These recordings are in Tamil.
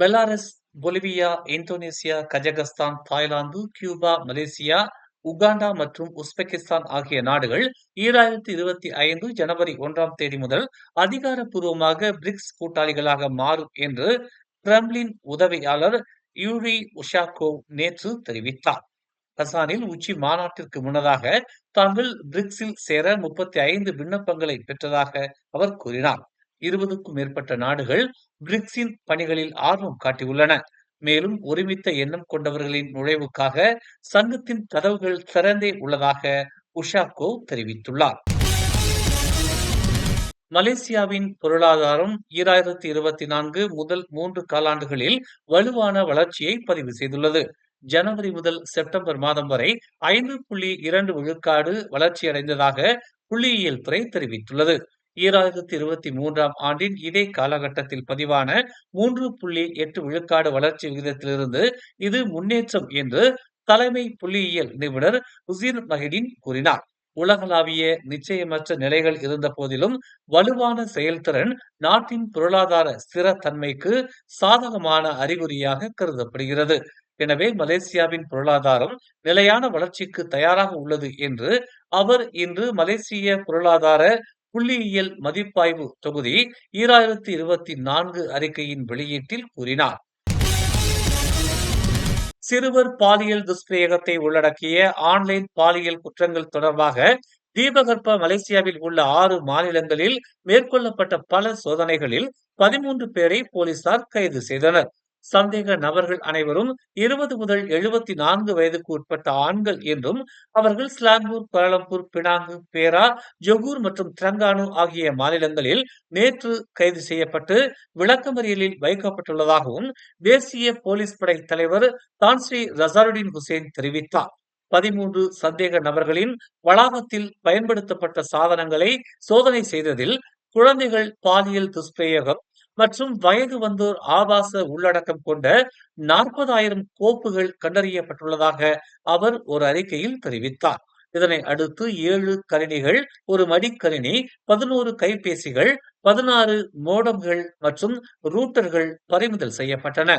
Belarus, Bolivia, Indonesia, Kazakhstan, Thailand, Cuba, Malaysia, Uganda மற்றும் உஸ்பெகிஸ்தான் ஆகிய நாடுகள் 2025 ஜனவரி 1ஆம் தேதி முதல் அதிகாரப்பூர்வமாக பிரிக்ஸ் கூட்டாளிகளாக மாறும் என்று கிரெம்ளின் உதவியாளர் யூரி உஷாகோவ் நேற்று தெரிவித்தார். கசானில் உச்சி மாநாட்டிற்கு முன்னதாக தாங்கள் பிரிக்ஸில் சேர 35 விண்ணப்பங்களை பெற்றதாக அவர் கூறினார். 20க்கும் மேற்பட்ட நாடுகள் பிரிக்ஸின் பணிகளில் ஆர்வம் காட்டியுள்ளன. மேலும் ஒருமித்த எண்ணம் கொண்டவர்களின் நுழைவுக்காக சங்கத்தின் கதவுகள் திறந்தே உள்ளதாக உஷாகோ தெரிவித்துள்ளார். மலேசியாவின் பொருளாதாரம் 2024 முதல் 3 காலாண்டுகளில் வலுவான வளர்ச்சியை பதிவு செய்துள்ளது. ஜனவரி முதல் செப்டம்பர் மாதம் வரை 5.2 விழுக்காடு வளர்ச்சியடைந்ததாக புள்ளியியல் துறை தெரிவித்துள்ளது. 2023ஆம் ஆண்டின் இதே காலகட்டத்தில் பதிவான 3.8 விழுக்காடு வளர்ச்சி விகிதத்திலிருந்து இது முன்னேற்றம் என்று தலைமை புள்ளியியல் நிபுணர் உசிர் மஹிடின் கூறினார். உலகளாவிய நிச்சயமற்ற நிலைகள் இருந்த போதிலும் வலுவான செயல்திறன் நாட்டின் பொருளாதார ஸ்திரத்தன்மைக்கு சாதகமான அறிகுறியாக கருதப்படுகிறது. எனவே மலேசியாவின் பொருளாதாரம் நிலையான வளர்ச்சிக்கு தயாராக உள்ளது என்று அவர் இன்று மலேசிய பொருளாதார புள்ளியியல் மதிப்பாய்வு தொகுதி 2024 அறிக்கையின் வெளியீட்டில் கூறினார். சிறுவர் பாலியல் துஷ்பிரயோகத்தை உள்ளடக்கிய ஆன்லைன் பாலியல் குற்றங்கள் தொடர்பாக தீபகற்ப மலேசியாவில் உள்ள 6 மாநிலங்களில் மேற்கொள்ளப்பட்ட பல சோதனைகளில் 13 பேரை போலீசார் கைது செய்தனர். சந்தேக நபர்கள் அனைவரும் 20 முதல் 74 வயதுக்கு உட்பட்ட ஆண்கள் என்றும் அவர்கள் ஸ்லாங்கூர், கோலாலம்பூர், பினாங்கு, பேரா, ஜொகூர் மற்றும் திரங்கானு ஆகிய மாநிலங்களில் நேற்று கைது செய்யப்பட்டு விளக்கமறியலில் வைக்கப்பட்டுள்ளதாகவும் தேசிய போலீஸ் படை தலைவர் தான்ஸ்ரீ ரசாருடின் ஹுசேன் தெரிவித்தார். 13 சந்தேக நபர்களின் வளாகத்தில் பயன்படுத்தப்பட்ட சாதனங்களை சோதனை செய்ததில் குழந்தைகள் பாலியல் துஷ்பிரயோகம் மற்றும் வயது வந்தோர் ஆபாச உள்ளடக்கம் கொண்ட 40,000 கோப்புகள் கண்டறியப்பட்டுள்ளதாக அவர் ஒரு அறிக்கையில் தெரிவித்தார். இதனை அடுத்து 7 கணினிகள், ஒரு மடிக்கணினி, 11 கைபேசிகள், 16 மோடம்கள் மற்றும் ரூட்டர்கள் பறிமுதல் செய்யப்பட்டன.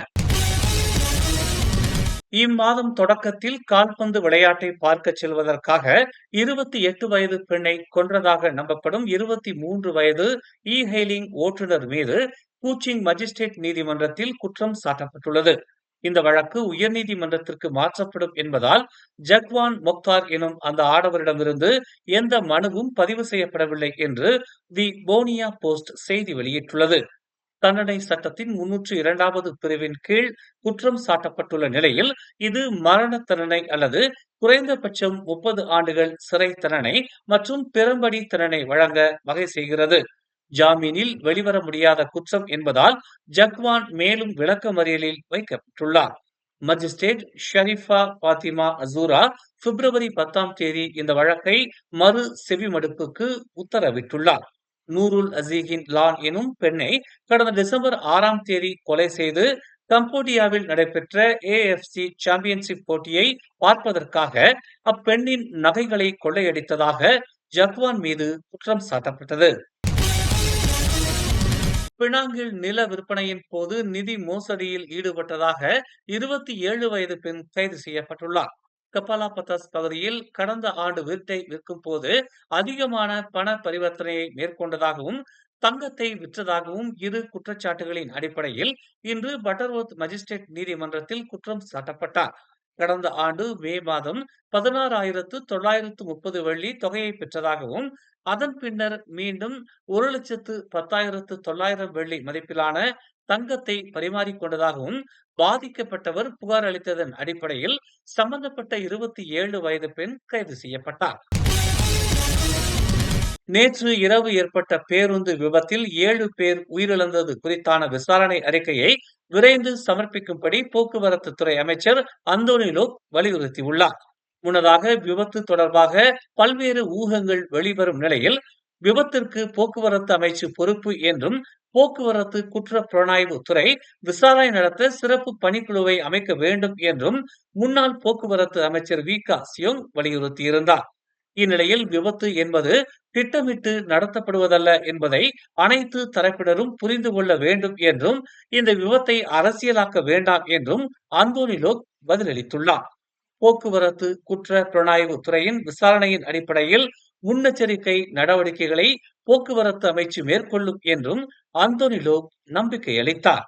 இம்மாதம் தொடக்கத்தில் கால்பந்து விளையாட்டை பார்க்க செல்வதற்காக 28 வயது பெண்ணை கொன்றதாக நம்பப்படும் 23 வயது இ-ஹெயிலிங் ஓட்டுநர் மீது கூச்சிங் மஜிஸ்ட்ரேட் நீதிமன்றத்தில் குற்றம் சாட்டப்பட்டுள்ளது. இந்த வழக்கு உயர்நீதிமன்றத்திற்கு மாற்றப்படும் என்பதால் ஜக்வான் மொக்தார் எனும் அந்த ஆடவரிடமிருந்து எந்த மனுவும் பதிவு செய்யப்படவில்லை என்று தி போனியா போஸ்ட் செய்தி வெளியிட்டுள்ளது. தண்டனை சட்டத்தின் 302வது பிரிவின் கீழ் குற்றம் சாட்டப்பட்டுள்ள நிலையில் இது மரண தண்டனை அல்லது குறைந்தபட்சம் 30 ஆண்டுகள் சிறை தண்டனை மற்றும் பெரும்படி தண்டனை வழங்க வகை செய்கிறது. ஜாமீனில் வெளிவர முடியாத குற்றம் என்பதால் ஜக்வான் மேலும் விளக்கமறியலில் வைக்கப்பட்டுள்ளார். மஜிஸ்ட்ரேட் ஷரீஃபா பாத்திமா அசூரா பிப்ரவரி 10ஆம் தேதி இந்த வழக்கை மறு செவிமடுப்புக்கு உத்தரவிட்டுள்ளார். நூருல் அசீகின் லான் எனும் பெண்ணை கடந்த டிசம்பர் 6ஆம் தேதி கொலை செய்து கம்போடியாவில் நடைபெற்ற AFC சாம்பியன்ஷிப் போட்டியை பார்ப்பதற்காக அப்பெண்ணின் நகைகளை கொள்ளையடித்ததாக ஜக்வான் மீது குற்றம் சாட்டப்பட்டது. பினாங்கில் நில விற்பனையின் போது நிதி மோசடியில் ஈடுபட்டதாக 27 வயது பெண் கைது செய்யப்பட்டுள்ளார். கபாலா பத்தாஸ் பகுதியில் கடந்த ஆண்டு வீட்டை விற்கும் போது அதிகமான பண பரிவர்த்தனையை மேற்கொண்டதாகவும் தங்கத்தை விற்றதாகவும் இரு குற்றச்சாட்டுகளின் அடிப்படையில் இன்று பட்டர்வொர்த் மஜிஸ்ட்ரேட் நீதிமன்றத்தில் குற்றம் சாட்டப்பட்டார். கடந்த ஆண்டு மே மாதம் 16,930 வெள்ளி தொகையை பெற்றதாகவும் அதன் பின்னர் மீண்டும் 1,10,900 வெள்ளி மதிப்பிலான தங்கத்தை பரிமாறிக்கொண்டதாகவும் பாதிக்கப்பட்டவர் புகார் அளித்ததன் அடிப்படையில் சம்பந்தப்பட்ட 27 வயது பெண் கைது செய்யப்பட்டார். நேற்று இரவு ஏற்பட்ட பேருந்து விபத்தில் 7 பேர் உயிரிழந்தது குறித்தான விசாரணை அறிக்கையை விரைந்து சமர்ப்பிக்கும்படி போக்குவரத்து துறை அமைச்சர் அந்தோனி லோக் வலியுறுத்தியுள்ளார். முன்னதாக விபத்து தொடர்பாக பல்வேறு ஊகங்கள் வெளிவரும் நிலையில் விபத்திற்கு போக்குவரத்து அமைச்சு பொறுப்பு என்றும் போக்குவரத்து குற்ற புலனாய்வு துறை விசாரணை நடத்த சிறப்பு பணிக்குழுவை அமைக்க வேண்டும் என்றும் முன்னாள் போக்குவரத்து அமைச்சர் வி.க. சியோங் வலியுறுத்தியிருந்தார். இந்நிலையில் விபத்து என்பது திட்டமிட்டு நடத்தப்படுவதல்ல என்பதை அனைத்து தரப்பினரும் புரிந்து கொள்ள வேண்டும் என்றும், இந்த விபத்தை அரசியலாக்க வேண்டாம் என்றும் அந்தோனி லோக் பதிலளித்துள்ளார். போக்குவரத்து குற்ற புலனாய்வு துறையின் விசாரணையின் அடிப்படையில் முன்னெச்சரிக்கை நடவடிக்கைகளை போக்குவரத்து அமைச்சு மேற்கொள்ளும் என்றும் அந்தோனி லோக் நம்பிக்கை அளித்தார்.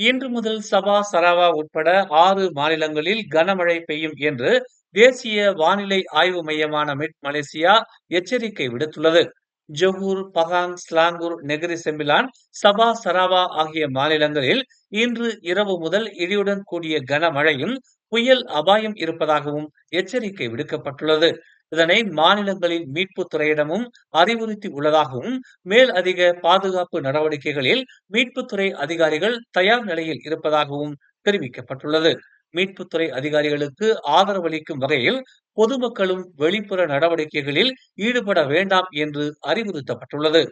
இன்று முதல் சபா சரவா உட்பட 6 மாநிலங்களில் கனமழை பெய்யும் என்று தேசிய வானிலை ஆய்வு மையமான மெட் மலேசியா எச்சரிக்கை விடுத்துள்ளது. ஜொகூர், பகாங், ஸ்லாங்கூர், நெகிரி செம்பிலான், சபா சரவா ஆகிய மாநிலங்களில் இன்று இரவு முதல் இடியுடன் கூடிய கனமழையும் புயல் அபாயம் இருப்பதாகவும் எச்சரிக்கை விடுக்கப்பட்டுள்ளது. இதனை மாநிலங்களின் மீட்புத் துறையிடமும் அறிவுறுத்தி உள்ளதாகவும், மேல் அதிக பாதுகாப்பு நடவடிக்கைகளில் மீட்புத்துறை அதிகாரிகள் தயார் நிலையில் இருப்பதாகவும் தெரிவிக்கப்பட்டுள்ளது. மீட்புத்துறை அதிகாரிகளுக்கு ஆதரவளிக்கும் வகையில் பொதுமக்களும் வெளிப்புற நடவடிக்கைகளில் ஈடுபட வேண்டாம் என்று அறிவுறுத்தப்பட்டுள்ளது.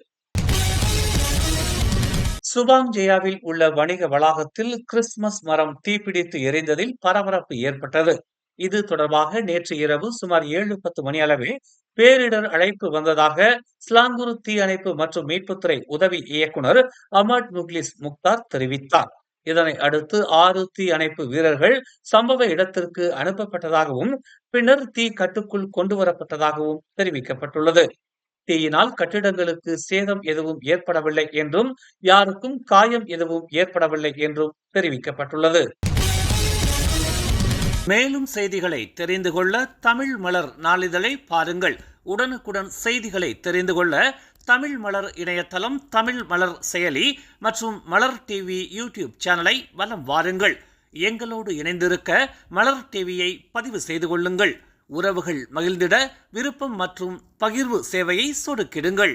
சுபாங் ஜெயாவில் உள்ள வணிக வளாகத்தில் கிறிஸ்துமஸ் மரம் தீப்பிடித்து எரிந்ததில் பரபரப்பு ஏற்பட்டது. இது தொடர்பாக நேற்று இரவு சுமார் 7:10 மணி அளவில் பேரிடர் அழைப்பு வந்ததாக ஸ்லாங்கூர் தீயணைப்பு மற்றும் மீட்புத்துறை உதவி இயக்குனர் அமட் முக்லிஸ் முக்தார் தெரிவித்தார். இதனை அடுத்து 6 தீயணைப்பு வீரர்கள் சம்பவ இடத்திற்கு அனுப்பப்பட்டதாகவும், பின்னர் தீ கட்டுக்குள் கொண்டுவரப்பட்டதாகவும் தெரிவிக்கப்பட்டுள்ளது. தீயினால் கட்டிடங்களுக்கு சேதம் எதுவும் ஏற்படவில்லை என்றும், யாருக்கும் காயம் எதுவும் ஏற்படவில்லை என்றும் தெரிவிக்கப்பட்டுள்ளது. மேலும் செய்திகளை தெரிந்து கொள்ள தமிழ் மலர் நாளிதழை பாருங்கள். உடனுக்குடன் செய்திகளை தெரிந்து கொள்ள தமிழ் மலர் இணையதளம், தமிழ் மலர் செயலி மற்றும் மலர் டிவி யூடியூப் சேனலை வலம் வாருங்கள். எங்களோடு இணைந்திருக்க மலர் டிவியை பதிவு செய்து கொள்ளுங்கள். உறவுகள் மகிழ்ந்திட விருப்பம் மற்றும் பகிர்வு சேவையை சொடுக்கிடுங்கள்.